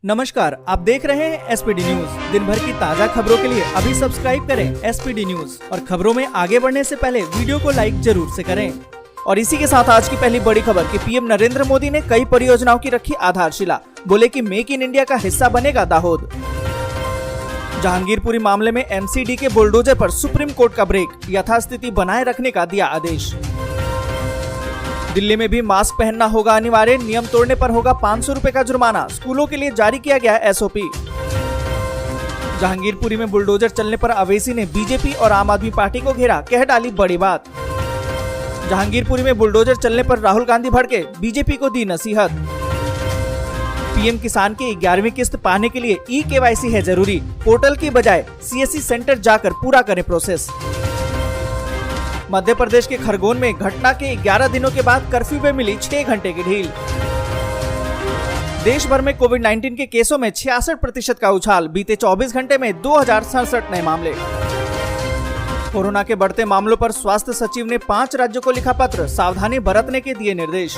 नमस्कार, आप देख रहे हैं एसपीडी न्यूज। दिन भर की ताज़ा खबरों के लिए अभी सब्सक्राइब करें एसपीडी न्यूज और खबरों में आगे बढ़ने से पहले वीडियो को लाइक जरूर से करें। और इसी के साथ आज की पहली बड़ी खबर कि पीएम नरेंद्र मोदी ने कई परियोजनाओं की रखी आधारशिला। बोले कि मेक इन इंडिया का हिस्सा बनेगा दाहोद। जहांगीरपुरी मामले में एमसीडी के बुलडोजर पर सुप्रीम कोर्ट का ब्रेक, यथास्थिति बनाए रखने का दिया आदेश। दिल्ली में भी मास्क पहनना होगा अनिवार्य, नियम तोड़ने पर होगा 500 रुपए का जुर्माना। स्कूलों के लिए जारी किया गया एसओपी। जहांगीरपुरी में बुलडोजर चलने पर अवैसी ने बीजेपी और आम आदमी पार्टी को घेरा, कह डाली बड़ी बात। जहांगीरपुरी में बुलडोजर चलने पर राहुल गांधी भड़के, बीजेपी को दी नसीहत। पीएम किसान की 11वीं किस्त पाने के लिए ई-केवाईसी है जरूरी, पोर्टल की बजाय सीएससी सेंटर जाकर पूरा करें प्रोसेस। मध्य प्रदेश के खरगोन में घटना के 11 दिनों के बाद कर्फ्यू में मिली 6 घंटे की ढील। देश भर में कोविड-19 के केसों में 66% का उछाल, बीते 24 घंटे में 2067 नए मामले। कोरोना के बढ़ते मामलों पर स्वास्थ्य सचिव ने 5 राज्यों को लिखा पत्र, सावधानी बरतने के दिए निर्देश।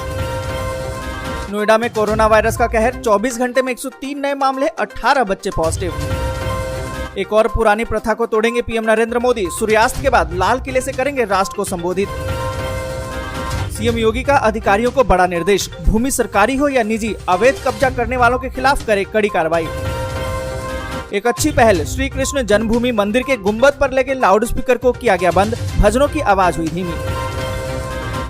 नोएडा में कोरोना वायरस का कहर, 24 घंटे में 103 नए मामले, 18 बच्चे पॉजिटिव। एक और पुरानी प्रथा को तोड़ेंगे पीएम नरेंद्र मोदी, सूर्यास्त के बाद लाल किले से करेंगे राष्ट्र को संबोधित। सीएम योगी का अधिकारियों को बड़ा निर्देश, भूमि सरकारी हो या निजी, अवैध कब्जा करने वालों के खिलाफ करे कड़ी कार्रवाई। एक अच्छी पहल, श्री कृष्ण जन्मभूमि मंदिर के गुंबद पर लगे लाउडस्पीकर को किया गया बंद, भजनों की आवाज हुई धीमी।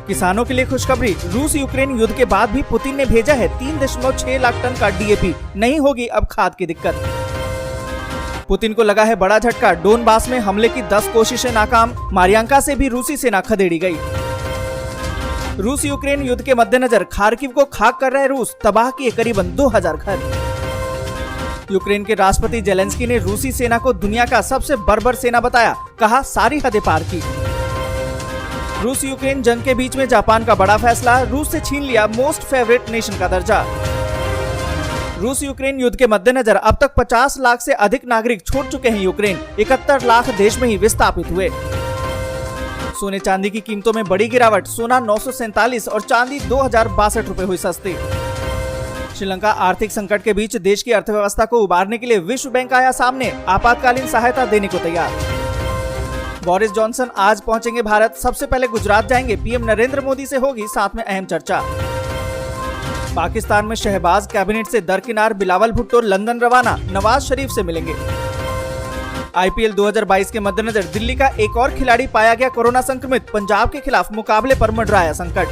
किसानों के लिए खुशखबरी, रूस यूक्रेन युद्ध के बाद भी पुतिन ने भेजा है 3.6 लाख टन का डीएपी, नहीं होगी अब खाद की दिक्कत। पुतिन को लगा है बड़ा झटका, डोनबास में हमले की 10 कोशिशें नाकाम, मारियांका से भी रूसी सेना खदेड़ी गई। रूस यूक्रेन युद्ध के मद्देनजर खार्किव को खाक कर रहे रूस, तबाह किए करीबन 2000 घर। यूक्रेन के राष्ट्रपति जेलेंस्की ने रूसी सेना को दुनिया का सबसे बर्बर सेना बताया, कहा सारी हदें पार की। रूस यूक्रेन जंग के बीच में जापान का बड़ा फैसला, रूस से छीन लिया मोस्ट फेवरेट नेशन का दर्जा। रूस यूक्रेन युद्ध के मद्देनजर अब तक 50 लाख से अधिक नागरिक छोड़ चुके हैं यूक्रेन, 71 लाख देश में ही विस्थापित हुए। सोने चांदी की कीमतों में बड़ी गिरावट, सोना 947 और चांदी 2062 रुपए हुई सस्ती। श्रीलंका आर्थिक संकट के बीच देश की अर्थव्यवस्था को उबारने के लिए विश्व बैंक आया सामने, आपातकालीन सहायता देने को तैयार। बोरिस जॉनसन आज पहुंचेंगे भारत, सबसे पहले गुजरात जाएंगे, पीएम नरेंद्र मोदी से होगी साथ में अहम चर्चा। पाकिस्तान में शहबाज कैबिनेट से दरकिनार, बिलावल भुट्टो लंदन रवाना, नवाज शरीफ से मिलेंगे। आईपीएल 2022 के मद्देनजर दिल्ली का एक और खिलाड़ी पाया गया कोरोना संक्रमित, पंजाब के खिलाफ मुकाबले पर मंडराया संकट।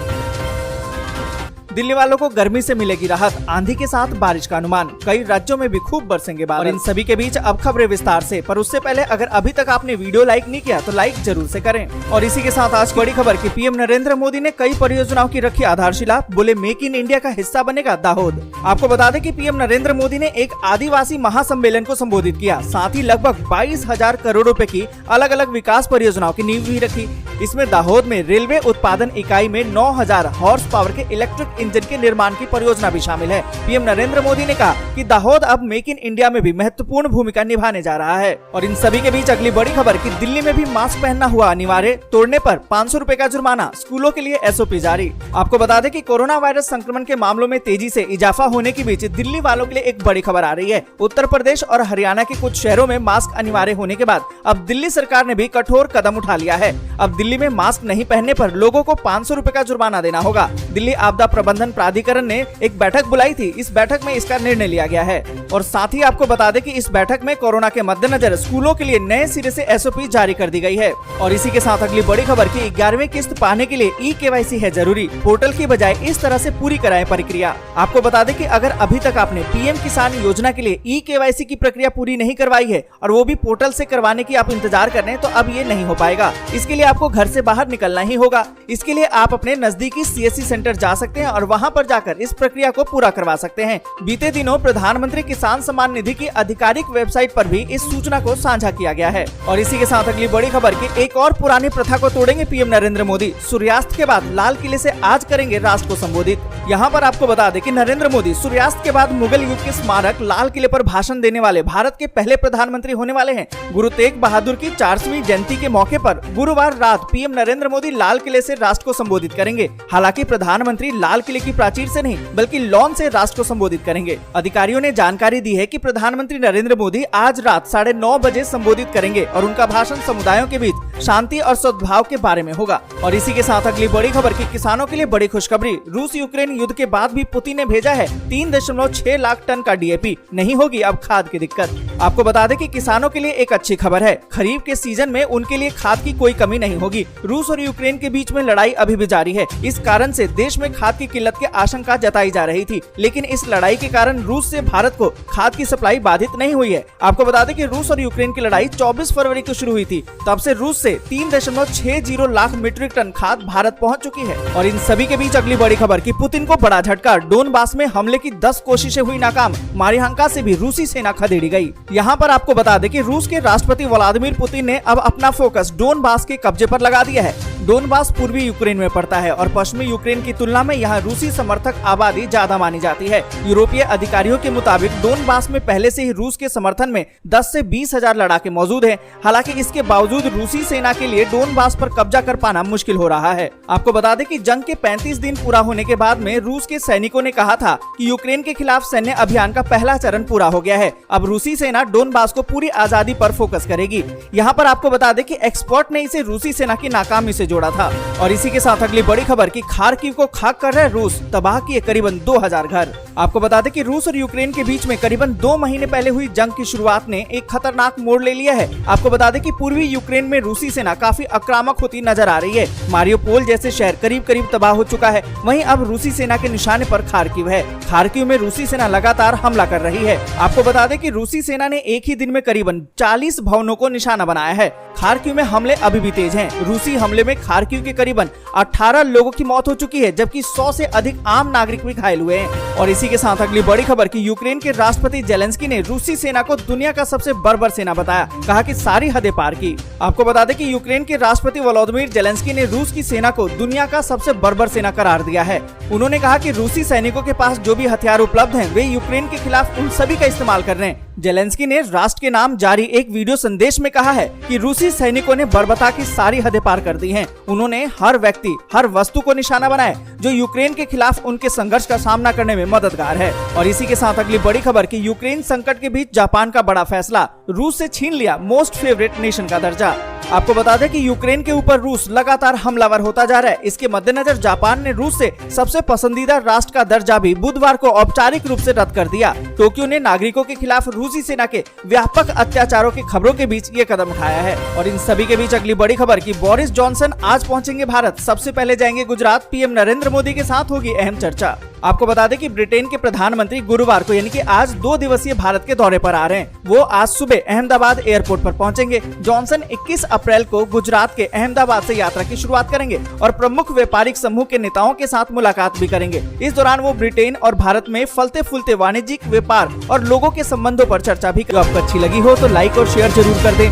दिल्ली वालों को गर्मी से मिलेगी राहत, आंधी के साथ बारिश का अनुमान, कई राज्यों में भी खूब बरसेंगे बादल। और इन सभी के बीच अब खबरें विस्तार से, पर उससे पहले अगर अभी तक आपने वीडियो लाइक नहीं किया तो लाइक जरूर से करें। और इसी के साथ आज बड़ी खबर कि पीएम नरेंद्र मोदी ने कई परियोजनाओं की रखी आधारशिला, बोले मेक इन इंडिया का हिस्सा बनेगा दाहोद। आपको बता दें कि पीएम नरेंद्र मोदी ने एक आदिवासी महासम्मेलन को संबोधित किया, साथ ही लगभग 22,000 करोड़ रुपए की अलग अलग विकास परियोजनाओं की नींव भी रखी। इसमें दाहोद में रेलवे उत्पादन इकाई में 9000 हॉर्स पावर के इलेक्ट्रिक इंजन के निर्माण की परियोजना भी शामिल है। पीएम नरेंद्र मोदी ने कहा कि दाहोद अब मेक इन इंडिया में भी महत्वपूर्ण भूमिका निभाने जा रहा है। और इन सभी के बीच अगली बड़ी खबर कि दिल्ली में भी मास्क पहनना हुआ अनिवार्य, तोड़ने पर 500 रुपए का जुर्माना, स्कूलों के लिए एसओपी जारी। आपको बता दें कि कोरोना वायरस संक्रमण के मामलों में तेजी से इजाफा होने के बीच दिल्ली वालों के लिए एक बड़ी खबर आ रही है। उत्तर प्रदेश और हरियाणा के कुछ शहरों में मास्क अनिवार्य होने के बाद अब दिल्ली सरकार ने भी कठोर कदम उठा लिया है। अब दिल्ली में मास्क नहीं पहनने पर लोगों को 500 रुपए का जुर्माना देना होगा। दिल्ली आपदा प्रबंधन प्राधिकरण ने एक बैठक बुलाई थी, इस बैठक में इसका निर्णय लिया गया है। और साथ ही आपको बता दें कि इस बैठक में कोरोना के मद्देनजर स्कूलों के लिए नए सिरे से एसओपी जारी कर दी गई है। और इसी के साथ अगली बड़ी खबर की 11वीं किस्त पाने के लिए ई-केवाईसी है जरूरी, पोर्टल की बजाय इस तरह से पूरी कराएं प्रक्रिया। आपको बता दें कि अगर अभी तक आपने पीएम किसान योजना के लिए ई-केवाईसी की प्रक्रिया पूरी नहीं करवाई है और वो भी पोर्टल से करवाने की आप इंतजार कर रहे हैं, तो अब ये नहीं हो पाएगा। इसके लिए आपको घर से बाहर निकलना ही होगा। इसके लिए आप अपने नजदीकी सीएससी सेंटर जा सकते हैं और वहाँ पर जाकर इस प्रक्रिया को पूरा करवा सकते हैं। बीते दिनों प्रधानमंत्री किसान सम्मान निधि की आधिकारिक वेबसाइट पर भी इस सूचना को साझा किया गया है। और इसी के साथ अगली बड़ी खबर की एक और पुरानी प्रथा को तोड़ेंगे पीएम नरेंद्र मोदी, सूर्यास्त के बाद लाल किले से आज करेंगे राष्ट्र को संबोधित। यहाँ पर आपको बता दें कि नरेंद्र मोदी सूर्यास्त के बाद मुगल युग के स्मारक लाल किले पर भाषण देने वाले भारत के पहले प्रधानमंत्री होने वाले हैं। गुरु तेग बहादुर की 400वीं जयंती के मौके पर गुरुवार रात पीएम नरेंद्र मोदी लाल किले से राष्ट्र को संबोधित करेंगे। हालांकि प्रधानमंत्री लाल किले की प्राचीर से नहीं बल्कि लॉन से राष्ट्र को संबोधित करेंगे। अधिकारियों ने जानकारी दी है कि प्रधानमंत्री नरेंद्र मोदी आज रात 9:30 बजे संबोधित करेंगे और उनका भाषण समुदायों के बीच शांति और सद्भाव के बारे में होगा। और इसी के साथ अगली बड़ी खबर की किसानों के लिए बड़ी खुशखबरी। रूस यूक्रेन युद्ध के बाद भी पुतिन ने भेजा है 3.6 लाख टन का डीएपी। नहीं होगी अब खाद की दिक्कत। आपको बता दें कि किसानों के लिए एक अच्छी खबर है। खरीफ के सीजन में उनके लिए खाद की कोई कमी नहीं होगी। रूस और यूक्रेन के बीच में लड़ाई अभी भी जारी है। इस कारण से देश में खाद की किल्लत की आशंका जताई जा रही थी, लेकिन इस लड़ाई के कारण रूस से भारत को खाद की सप्लाई बाधित नहीं हुई है। आपको बता दें कि रूस और यूक्रेन की लड़ाई 24 फरवरी को शुरू हुई थी। तब से रूस से 3.60 लाख मीट्रिक टन खाद भारत पहुंच चुकी है। और इन सभी के बीच अगली बड़ी खबर कि पुतिन को बड़ा झटका। डोनबास में हमले की 10 कोशिशें हुई नाकाम। मारिहांका से भी रूसी सेना खदेड़ी गई। यहाँ पर आपको बता दें कि रूस के राष्ट्रपति व्लादिमीर पुतिन ने अब अपना फोकस डोनबास के कब्जे पर लगा दिया है। डोनबास पूर्वी यूक्रेन में पड़ता है और पश्चिमी यूक्रेन की तुलना में यहाँ रूसी समर्थक आबादी ज्यादा मानी जाती है। यूरोपीय अधिकारियों के मुताबिक डोनबास में पहले से ही रूस के समर्थन में 10 से 20 हजार लड़ाके मौजूद हैं। हालांकि इसके बावजूद रूसी सेना के लिए डोनबास पर कब्जा कर पाना मुश्किल हो रहा है। आपको बता दें कि जंग के 35 दिन पूरा होने के बाद में रूस के सैनिकों ने कहा था कि यूक्रेन के खिलाफ सैन्य अभियान का पहला चरण पूरा हो गया है। अब रूसी सेना डोनबास को पूरी आजादी पर फोकस करेगी। यहाँ पर आपको बता दें कि एक्सपर्ट ने इसे रूसी सेना की नाकामी से जोड़ा था। और इसी के साथ अगली बड़ी खबर कि खार्किव को खाक कर रहे रूस, तबाह किए करीबन 2000 घर। आपको बता दें कि रूस और यूक्रेन के बीच में करीबन 2 महीने पहले हुई जंग की शुरुआत ने एक खतरनाक मोड़ ले लिया है। आपको बता दें कि पूर्वी यूक्रेन में रूसी सेना काफी आक्रामक होती नजर आ रही है। मारियोपोल जैसे शहर करीब करीब तबाह हो चुका है। वहीं अब रूसी सेना के निशाने पर खार्किव है। खार्किव में रूसी सेना लगातार हमला कर रही है। आपको बता दें कि रूसी सेना ने एक ही दिन में करीबन 40 भवनों को निशाना बनाया है। खार्किव में हमले अभी भी तेज हैं। रूसी हमले में खार्किव के करीबन 18 लोगों की मौत हो चुकी है, जबकि 100 से अधिक आम नागरिक भी घायल हुए हैं। और इसी के साथ अगली बड़ी खबर कि यूक्रेन के राष्ट्रपति जेलेंस्की ने रूसी सेना को दुनिया का सबसे बर्बर सेना बताया। कहा कि सारी हदें पार की। आपको बता दें कि यूक्रेन के राष्ट्रपति व्लादिमीर जेलेंस्की ने रूस की सेना को दुनिया का सबसे बर्बर सेना करार दिया है। उन्होंने कहा कि रूसी सैनिकों के पास जो भी हथियार उपलब्ध हैं, वे यूक्रेन के खिलाफ उन सभी का इस्तेमाल कर रहे हैं। जेलेंस्की ने राष्ट्र के नाम जारी एक वीडियो संदेश में कहा है कि रूसी सैनिकों ने बर्बरता की सारी हदें पार कर दी हैं। उन्होंने हर व्यक्ति, हर वस्तु को निशाना बनाया जो यूक्रेन के खिलाफ उनके संघर्ष का सामना करने में मददगार है। और इसी के साथ अगली बड़ी खबर कि यूक्रेन संकट के बीच जापान का बड़ा फैसला, रूस से छीन लिया मोस्ट फेवरेट नेशन का दर्जा। आपको बता दें कि यूक्रेन के ऊपर रूस लगातार हमलावर होता जा रहा है। इसके मद्देनजर जापान ने रूस से सबसे पसंदीदा राष्ट्र का दर्जा भी बुधवार को औपचारिक रूप से रद्द कर दिया। टोक्यो ने नागरिकों के खिलाफ रूसी सेना के व्यापक अत्याचारों की खबरों के बीच ये कदम उठाया है। और इन सभी के बीच अगली बड़ी खबर कि बोरिस जॉनसन आज पहुंचेंगे भारत। सबसे पहले जाएंगे गुजरात। पीएम नरेंद्र मोदी के साथ होगी अहम चर्चा। आपको बता दें कि ब्रिटेन के प्रधानमंत्री गुरुवार को यानी कि आज 2 दिवसीय भारत के दौरे पर आ रहे हैं। वो आज सुबह अहमदाबाद एयरपोर्ट पर पहुंचेंगे। जॉनसन 21 अप्रैल को गुजरात के अहमदाबाद से यात्रा की शुरुआत करेंगे और प्रमुख व्यापारिक समूह के नेताओं के साथ मुलाकात भी करेंगे। इस दौरान वो ब्रिटेन और भारत में फलते फूलते वाणिज्यिक व्यापार और लोगों के संबंधों पर चर्चा भी करेंगे। आपको अच्छी लगी हो तो लाइक और शेयर जरूर कर दें।